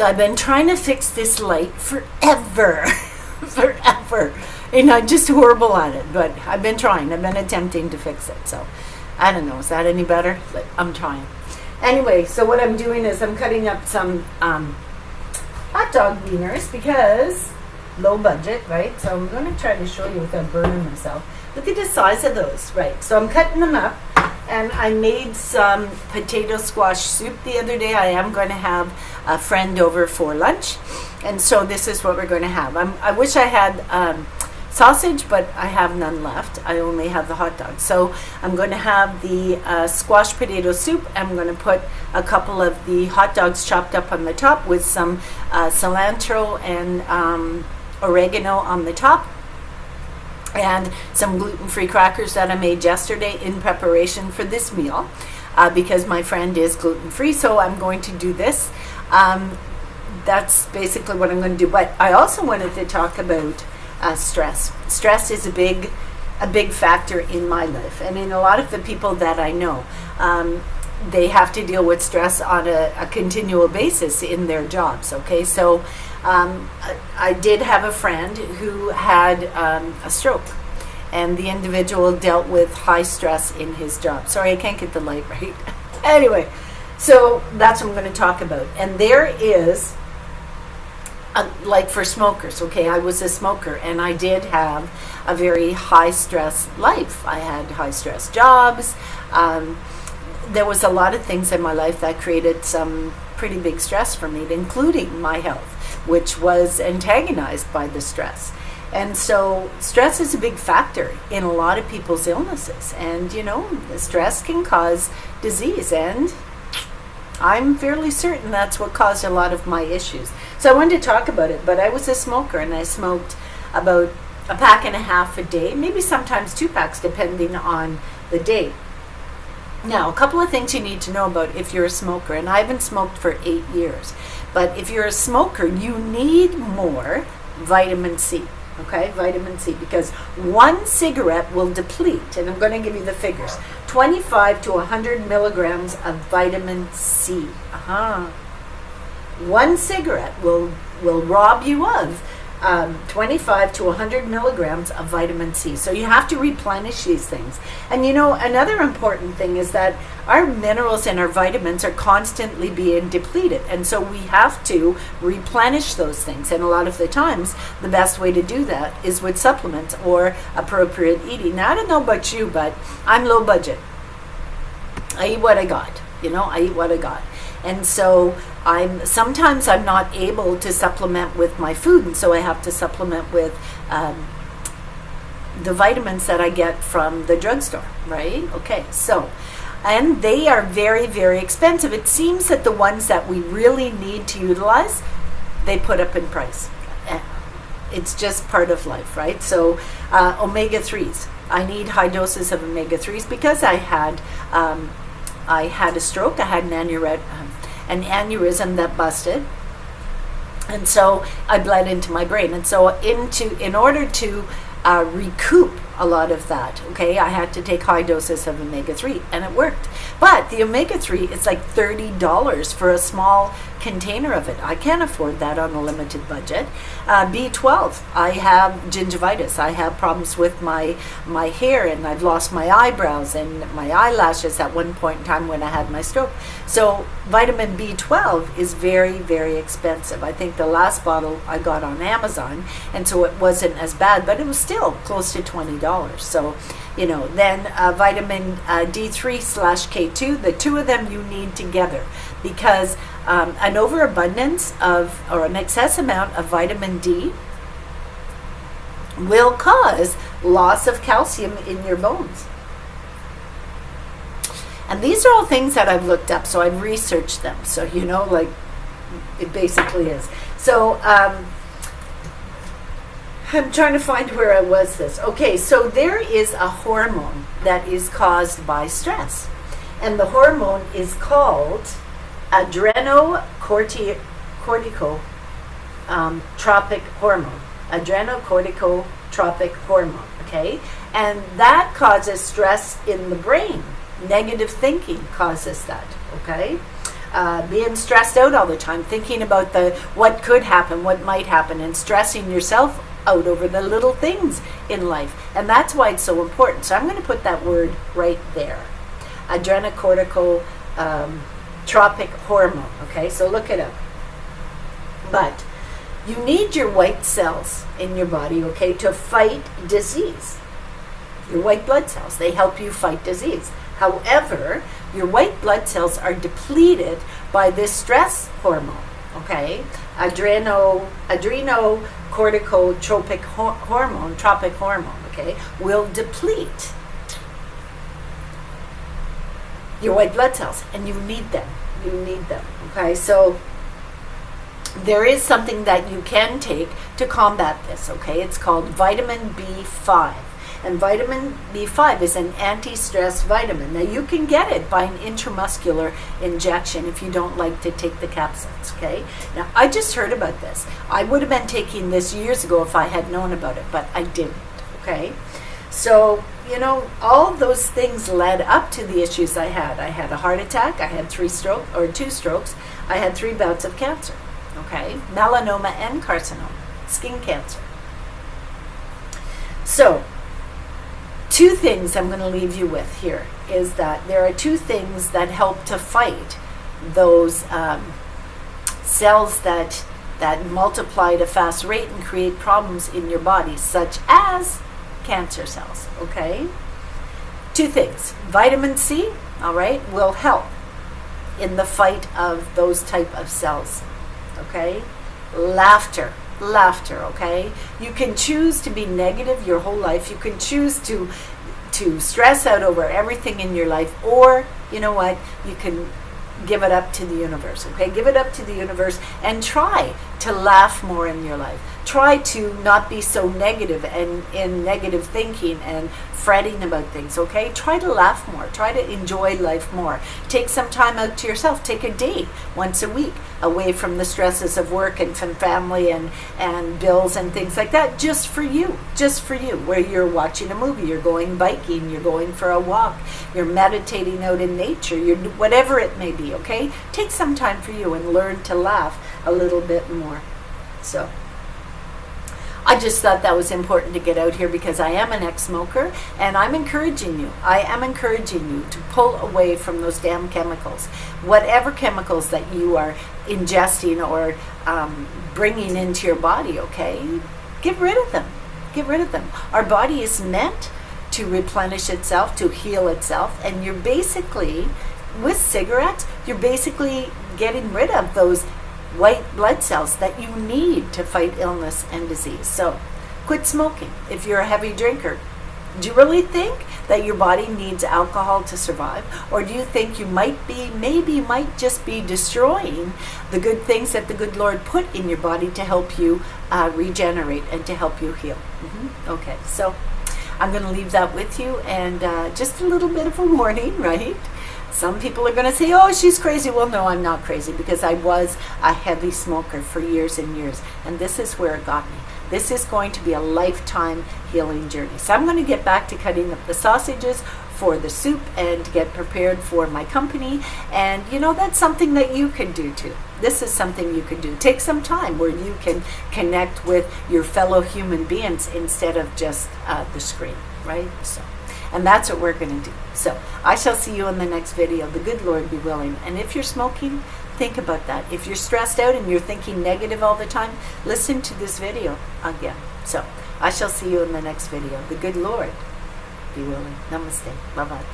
So I've been trying to fix this light forever. Forever. And I'm just horrible at it, but I've been trying. I've been attempting to fix it. So I don't know. Is that any better? I'm trying. Anyway, so what I'm doing is I'm cutting up some hot dog wieners because low budget, right? So I'm going to try to show you without burning myself. Look at the size of those, right? So I'm cutting them up, and I made some potato squash soup the other day. I am going to have a friend over for lunch, and so this is what we're going to have. I wish I had sausage, but I have none left. I only have the hot dog. So I'm going to have the squash potato soup. I'm going to put a couple of the hot dogs chopped up on the top with some cilantro and oregano on the top, and some gluten-free crackers that I made yesterday in preparation for this meal because my friend is gluten-free, so I'm going to do this. That's basically what I'm going to do. But I also wanted to talk about stress. Stress is a big factor in my life, and in a lot of the people that I know. They have to deal with stress on a continual basis in their jobs, okay? So I did have a friend who had a stroke, and the individual dealt with high stress in his job. Sorry, I can't get the light right. Anyway, so that's what I'm going to talk about. And there is, like for smokers, okay, I was a smoker, and I did have a very high stress life. I had high stress jobs. There was a lot of things in my life that created some pretty big stress for me, including my health, which was antagonized by the stress. And so stress is a big factor in a lot of people's illnesses. And, you know, stress can cause disease, and I'm fairly certain that's what caused a lot of my issues. So I wanted to talk about it, but I was a smoker, and I smoked about a pack and a half a day, maybe sometimes 2 packs depending on the day. Now, a couple of things you need to know about if you're a smoker, and I haven't smoked for 8 years, but if you're a smoker, you need more vitamin C, okay? Vitamin C, because 1 cigarette will deplete, and I'm going to give you the figures, 25 to 100 milligrams of vitamin C. 1 cigarette will rob you of 25 to 100 milligrams of vitamin C. So you have to replenish these things. And you know, another important thing is that our minerals and our vitamins are constantly being depleted. And so we have to replenish those things. And a lot of the times, the best way to do that is with supplements or appropriate eating. Now, I don't know about you, but I'm low budget. I eat what I got. You know, I eat what I got. And so sometimes I'm not able to supplement with my food, and so I have to supplement with the vitamins that I get from the drugstore, right? Okay, so, and they are very, very expensive. It seems that the ones that we really need to utilize, they put up in price. It's just part of life, right? So omega-3s. I need high doses of omega-3s because I had a stroke. I had an aneurysm that busted, and so I bled into my brain. And so in order to recoup a lot of that, okay, I had to take high doses of omega-3, and it worked. But the omega-3 is like $30 for a small container of it. I can't afford that on a limited budget. B12, I have gingivitis. I have problems with my hair, and I've lost my eyebrows and my eyelashes at one point in time when I had my stroke. So vitamin B12 is very, very expensive. I think the last bottle I got on Amazon, and so it wasn't as bad, but it was still close to $20. So, you know, then vitamin D3/K2, the two of them you need together, because an overabundance of, or an excess amount of vitamin D will cause loss of calcium in your bones. And these are all things that I've looked up, so I've researched them. So, you know, like, it basically is. So, I'm trying to find where I was this. Okay, so there is a hormone that is caused by stress. And the hormone is called adrenocorticotropic hormone. Adrenocorticotropic hormone, okay? And that causes stress in the brain. Negative thinking causes that, okay? being stressed out all the time, thinking about what could happen, what might happen, and stressing yourself out over the little things in life. And that's why it's so important. So I'm going to put that word right there. Adrenocortical tropic hormone. Okay, so look it up. But you need your white cells in your body, okay, to fight disease. Your white blood cells, they help you fight disease. However, your white blood cells are depleted by this stress hormone, okay? Adrenocorticotropic hormone, tropic hormone, okay, will deplete your white blood cells, and you need them. You need them, okay? So there is something that you can take to combat this, okay? It's called vitamin B5. And vitamin B5 is an anti-stress vitamin. Now, you can get it by an intramuscular injection if you don't like to take the capsules, okay? Now, I just heard about this. I would have been taking this years ago if I had known about it, but I didn't, okay? So, all those things led up to the issues I had. I had a heart attack. I had 2 strokes. I had 3 bouts of cancer, okay? Melanoma and carcinoma, skin cancer. So, 2 things I'm going to leave you with here is that there are 2 things that help to fight those cells that multiply at a fast rate and create problems in your body, such as cancer cells, okay? 2 things. Vitamin C, all right, will help in the fight of those type of cells, okay? Laughter, okay? You can choose to be negative your whole life. You can choose to stress out over everything in your life, or you know what? You can give it up to the universe, okay? Give it up to the universe and try to laugh more in your life. Try to not be so negative and in negative thinking and fretting about things, okay? Try to laugh more. Try to enjoy life more. Take some time out to yourself. Take a day once a week away from the stresses of work and from family and bills and things like that, just for you, where you're watching a movie, you're going biking, you're going for a walk, you're meditating out in nature, you're whatever it may be, okay? Take some time for you and learn to laugh a little bit more. So I just thought that was important to get out here because I am an ex-smoker, and I am encouraging you to pull away from those damn chemicals. Whatever chemicals that you are ingesting or bringing into your body, okay? Get rid of them. Our body is meant to replenish itself, to heal itself, and you're basically, with cigarettes, you're basically getting rid of those white blood cells that you need to fight illness and disease. So quit smoking. If you're a heavy drinker, do you really think that your body needs alcohol to survive? Or do you think you might just be destroying the good things that the good Lord put in your body to help you regenerate and to help you heal? Okay, so I'm going to leave that with you, and just a little bit of a warning, right? Some people are going to say, oh, she's crazy. Well, no, I'm not crazy, because I was a heavy smoker for years and years, and this is where it got me. This is going to be a lifetime healing journey. So I'm going to get back to cutting up the sausages for the soup and to get prepared for my company. And, that's something that you can do too. This is something you can do. Take some time where you can connect with your fellow human beings instead of just the screen, right? So. And that's what we're going to do. So I shall see you in the next video. The good Lord be willing. And if you're smoking, think about that. If you're stressed out and you're thinking negative all the time, listen to this video again. So I shall see you in the next video. The good Lord be willing. Namaste. Bye-bye.